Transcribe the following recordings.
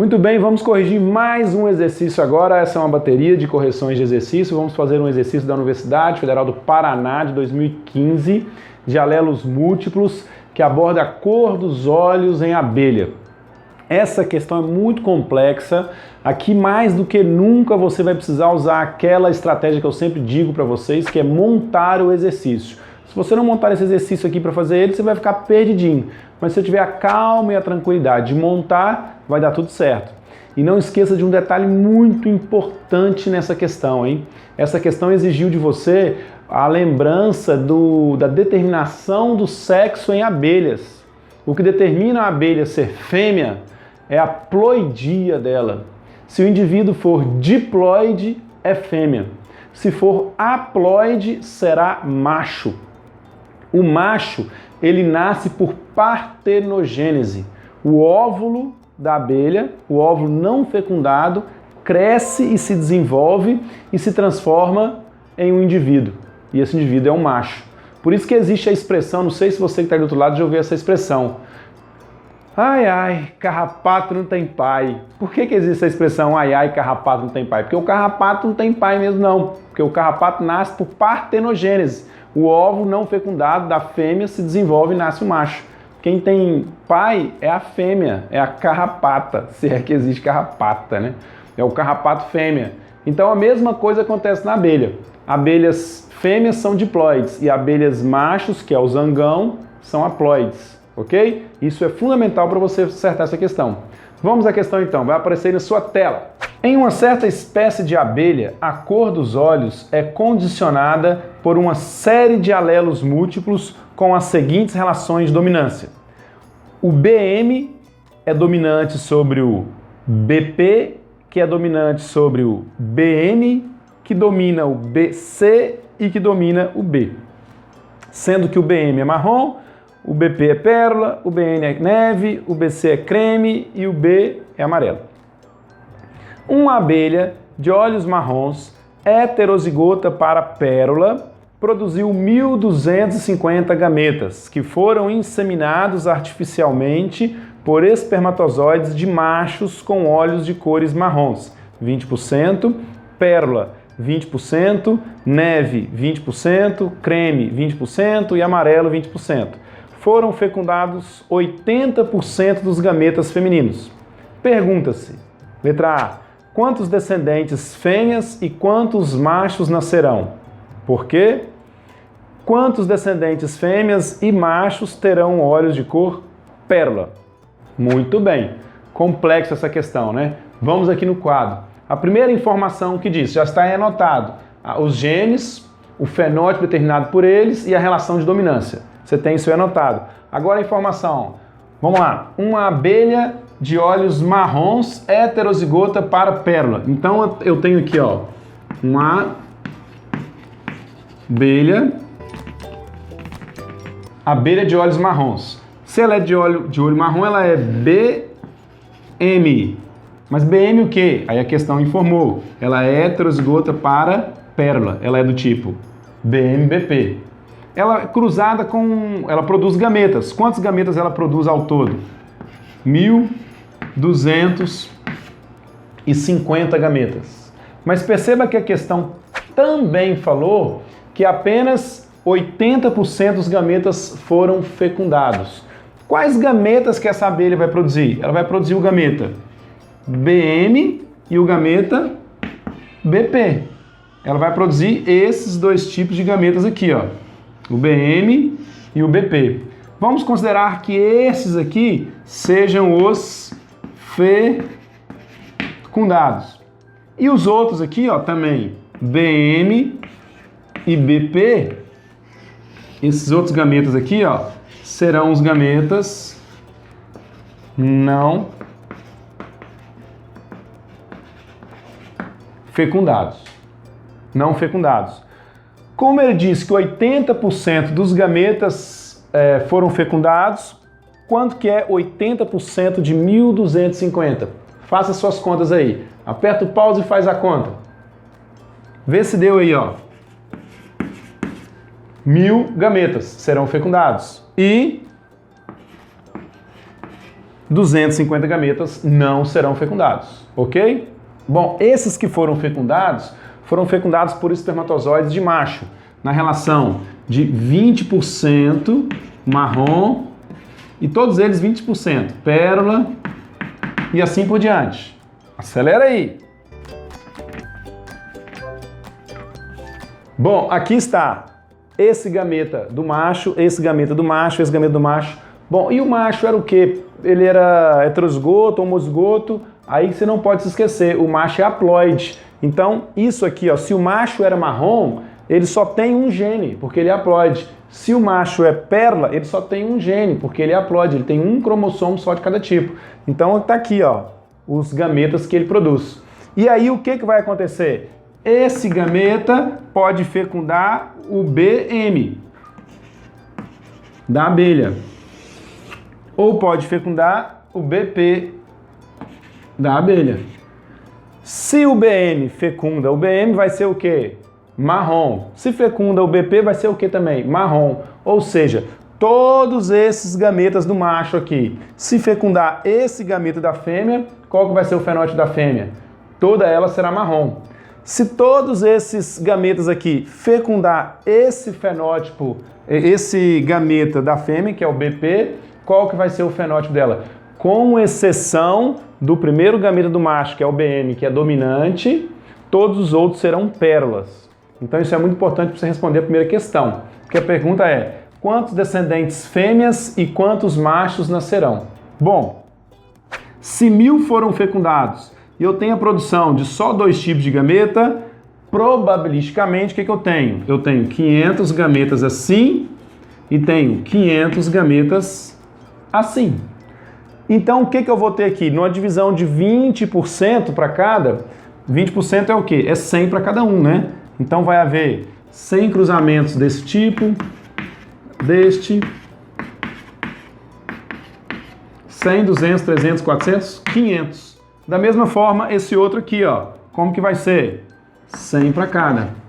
Muito bem, vamos corrigir mais um exercício agora. Essa é uma bateria de correções de exercício. Vamos fazer um exercício da Universidade Federal do Paraná de 2015, de alelos múltiplos, que aborda a cor dos olhos em abelha. Essa questão é muito complexa. Aqui, mais do que nunca, você vai precisar usar aquela estratégia que eu sempre digo para vocês, que é montar o exercício. Se você não montar esse exercício aqui para fazer ele, você vai ficar perdidinho. Mas se você tiver a calma e a tranquilidade de montar, vai dar tudo certo. E não esqueça de um detalhe muito importante nessa questão, hein? Essa questão exigiu de você a lembrança da determinação do sexo em abelhas. O que determina a abelha ser fêmea é a ploidia dela. Se o indivíduo for diploide, é fêmea. Se for haploide, será macho. O macho, ele nasce por partenogênese. O óvulo da abelha, o óvulo não fecundado, cresce e se desenvolve e se transforma em um indivíduo. E esse indivíduo é um macho. Por isso que existe a expressão, não sei se você que está do outro lado já ouviu essa expressão. Ai, ai, carrapato não tem pai. Por que existe a expressão ai, ai, carrapato não tem pai? Porque o carrapato não tem pai mesmo não. Porque o carrapato nasce por partenogênese. O óvulo não fecundado da fêmea se desenvolve e nasce o macho. Quem tem pai é a fêmea, é a carrapata, se é que existe carrapata, né? É o carrapato fêmea. Então a mesma coisa acontece na abelha. Abelhas fêmeas são diploides e abelhas machos, que é o zangão, são haploides, ok? Isso é fundamental para você acertar essa questão. Vamos à questão então, vai aparecer aí na sua tela. Em uma certa espécie de abelha, a cor dos olhos é condicionada por uma série de alelos múltiplos com as seguintes relações de dominância. O BM é dominante sobre o BP, que é dominante sobre o BN, que domina o BC e que domina o B. Sendo que o BM é marrom, o BP é pérola, o BN é neve, o BC é creme e o B é amarelo. Uma abelha de olhos marrons, heterozigota para pérola, produziu 1.250 gametas, que foram inseminados artificialmente por espermatozoides de machos com olhos de cores marrons, 20%, pérola, 20%, neve, 20%, creme, 20% e amarelo, 20%. Foram fecundados 80% dos gametas femininos. Pergunta-se, letra A, quantos descendentes fêmeas e quantos machos nascerão? Por quê? Quantos descendentes fêmeas e machos terão olhos de cor pérola? Muito bem. Complexa essa questão, né? Vamos aqui no quadro. A primeira informação que diz, já está aí anotado, os genes, o fenótipo determinado por eles e a relação de dominância. Você tem isso aí anotado. Agora a informação. Vamos lá. Uma abelha de olhos marrons, heterozigota para pérola. Então eu tenho aqui, ó, uma abelha de olhos marrons. Se ela é de olho marrom, ela é BM. Mas BM o quê? Aí a questão informou. Ela é heterozigota para pérola. Ela é do tipo BM-BP. Ela é cruzada com... Ela produz gametas. Quantas gametas ela produz ao todo? 1.250 gametas. Mas perceba que a questão também falou que apenas 80% dos gametas foram fecundados. Quais gametas que essa abelha vai produzir? Ela vai produzir o gameta BM e o gameta BP. Ela vai produzir esses dois tipos de gametas aqui, ó. O BM e o BP. Vamos considerar que esses aqui sejam os fecundados. E os outros aqui, ó, também, BM e BP, esses outros gametas aqui, ó, serão os gametas não fecundados. Não fecundados. Como ele disse que 80% dos gametas foram fecundados, quanto que é 80% de 1.250? Faça suas contas aí. Aperta o pause e faz a conta. Vê se deu aí, ó. 1.000 gametas serão fecundados. E 250 gametas não serão fecundados, ok? Bom, esses que foram fecundados por espermatozoides de macho, na relação de 20% marrom e todos eles 20% pérola e assim por diante. Acelera aí! Bom, aqui está esse gameta do macho, esse gameta do macho, esse gameta do macho. Bom, e o macho era o quê? Ele era heterozigoto, homozigoto, aí você não pode se esquecer, o macho é haploide. Então, isso aqui, ó, se o macho era marrom, ele só tem um gene, porque ele é haploide. Se o macho é pérola, ele só tem um gene, porque ele é haploide, ele tem um cromossomo só de cada tipo. Então, está aqui, ó, os gametas que ele produz. E aí, o que vai acontecer? Esse gameta pode fecundar o BM da abelha, ou pode fecundar o BP da abelha. Se o BM fecunda, o BM vai ser o quê? Marrom. Se fecunda o BP, vai ser o quê também? Marrom. Ou seja, todos esses gametas do macho aqui, se fecundar esse gameta da fêmea, qual que vai ser o fenótipo da fêmea? Toda ela será marrom. Se todos esses gametas aqui fecundar esse fenótipo, esse gameta da fêmea, que é o BP, qual que vai ser o fenótipo dela? Com exceção do primeiro gameta do macho, que é o BM, que é dominante, todos os outros serão pérolas. Então isso é muito importante para você responder a primeira questão, porque a pergunta é: quantos descendentes fêmeas e quantos machos nascerão? Bom, se 1000 foram fecundados e eu tenho a produção de só 2 tipos de gameta, probabilisticamente o que eu tenho? Eu tenho 500 gametas assim e tenho 500 gametas assim. Então, o que eu vou ter aqui? Numa divisão de 20% para cada, 20% é o quê? É 100 para cada um, né? Então, vai haver 100 cruzamentos desse tipo, deste, 100, 200, 300, 400, 500. Da mesma forma, esse outro aqui, ó, como que vai ser? 100 para cada.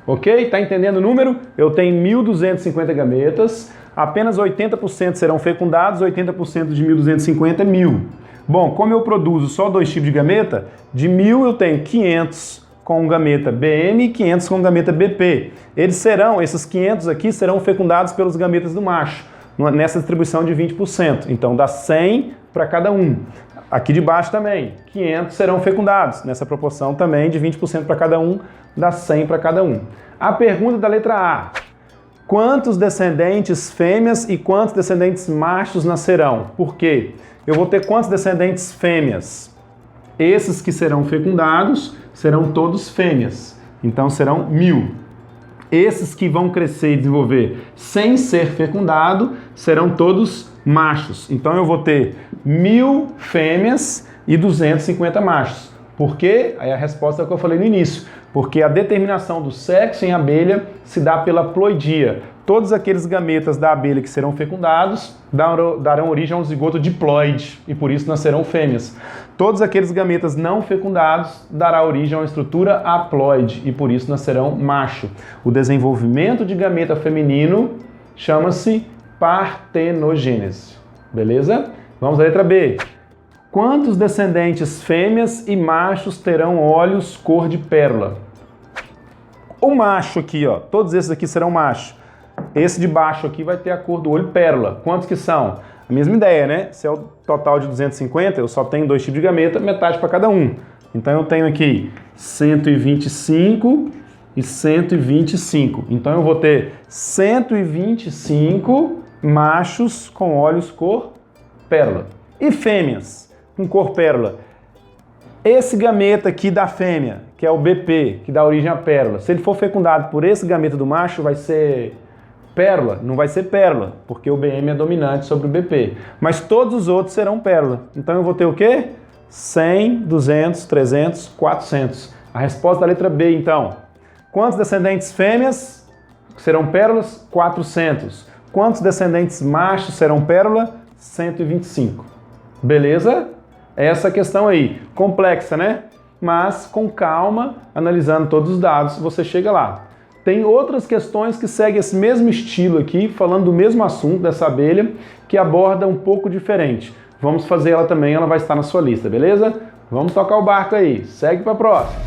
Ok? Tá entendendo o número? Eu tenho 1.250 gametas, apenas 80% serão fecundados, 80% de 1.250 é 1.000. Bom, como eu produzo só 2 tipos de gameta, de 1.000 eu tenho 500 com gameta BM e 500 com gameta BP. Esses 500 aqui serão fecundados pelos gametas do macho, nessa distribuição de 20%. Então dá 100 para cada um. Aqui de baixo também, 500 serão fecundados, nessa proporção também de 20% para cada um, dá 100 para cada um. A pergunta da letra A: quantos descendentes fêmeas e quantos descendentes machos nascerão? Por quê? Eu vou ter quantos descendentes fêmeas? Esses que serão fecundados serão todos fêmeas, então serão 1000. Esses que vão crescer e desenvolver sem ser fecundado serão todos machos. Então eu vou ter 1000 fêmeas e 250 machos. Por quê? Aí a resposta é o que eu falei no início. Porque a determinação do sexo em abelha se dá pela ploidia. Todos aqueles gametas da abelha que serão fecundados darão origem a um zigoto diploide e por isso nascerão fêmeas. Todos aqueles gametas não fecundados dará origem a uma estrutura haploide e por isso nascerão macho. O desenvolvimento de gameta feminino chama-se partenogênese. Beleza? Vamos à letra B. Quantos descendentes fêmeas e machos terão olhos cor de pérola? O macho aqui, ó, todos esses aqui serão macho. Esse de baixo aqui vai ter a cor do olho pérola. Quantos que são? A mesma ideia, né? Se é o total de 250, eu só tenho 2 tipos de gameta, metade para cada um. Então eu tenho aqui 125 e 125. Então eu vou ter 125 machos com olhos cor pérola. E fêmeas com cor pérola? Esse gameta aqui da fêmea, que é o BP, que dá origem à pérola, se ele for fecundado por esse gameta do macho, vai ser pérola? Não vai ser pérola, porque o BM é dominante sobre o BP. Mas todos os outros serão pérola. Então eu vou ter o quê? 100, 200, 300, 400. A resposta da letra B, então. Quantos descendentes fêmeas serão pérolas? 400. Quantos descendentes machos serão pérola? 125. Beleza? Essa questão aí. Complexa, né? Mas com calma, analisando todos os dados, você chega lá. Tem outras questões que seguem esse mesmo estilo aqui, falando do mesmo assunto dessa abelha, que aborda um pouco diferente. Vamos fazer ela também, ela vai estar na sua lista, beleza? Vamos tocar o barco aí. Segue para a próxima.